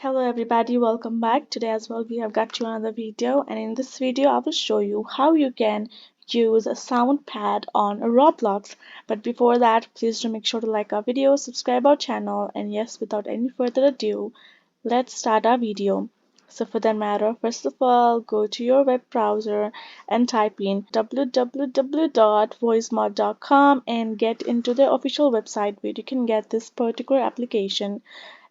Hello everybody, welcome back. Today as well we have got you another video, and in this video I will show you how you can use a sound pad on a Roblox. But before that, please do make sure to like our video, subscribe our channel, and yes, without any further ado, let's start our video. So for that matter, first of all, go to your web browser and type in www.voicemod.com and get into the official website where you can get this particular application.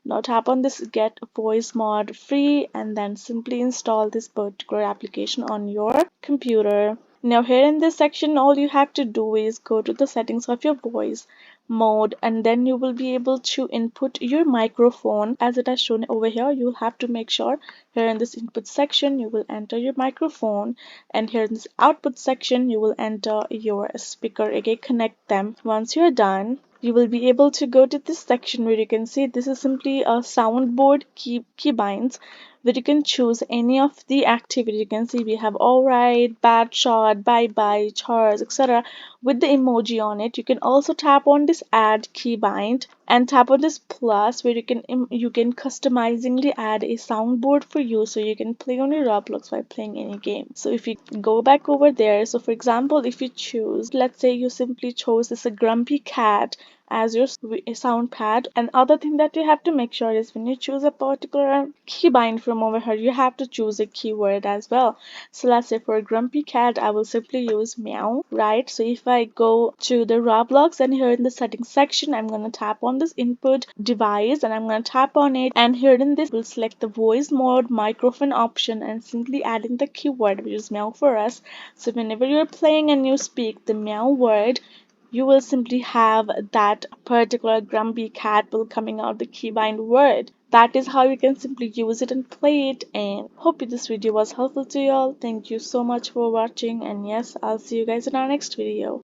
Now tap on this Get Voicemod free and then simply install this particular application on your computer. Now here in this section, all you have to do is go to the settings of your voice mode, and then you will be able to input your microphone as it has shown over here. You'll have to make sure here in this input section you will enter your microphone, and here in this output section you will enter your speaker. Again, connect them. Once you're done, you will be able to go to this section where you can see this is simply a soundboard keybinds, where you can choose any of the activity. You can see we have alright, bad shot, bye bye, chars, etc. with the emoji on it. You can also tap on this add keybind and tap on this plus where you can customizingly add a soundboard for you, so you can play on your Roblox while playing any game. So if you go back over there, so for example, if you choose, let's say you simply chose this a grumpy cat as your sound pad. And other thing that you have to make sure is when you choose a particular keybind from over here, you have to choose a keyword as well. So let's say for a grumpy cat, I will simply use meow, right? So if I go to the Roblox and here in the settings section, I'm going to tap on this input device and I'm going to tap on it, and here in this we'll select the voice mode microphone option and simply add in the keyword, which is meow for us. So whenever you're playing and you speak the meow word, you will simply have that particular grumpy cat will coming out the keybind word. That is how you can simply use it and play it. And hope this video was helpful to you all. Thank you so much for watching, and yes, I'll see you guys in our next video.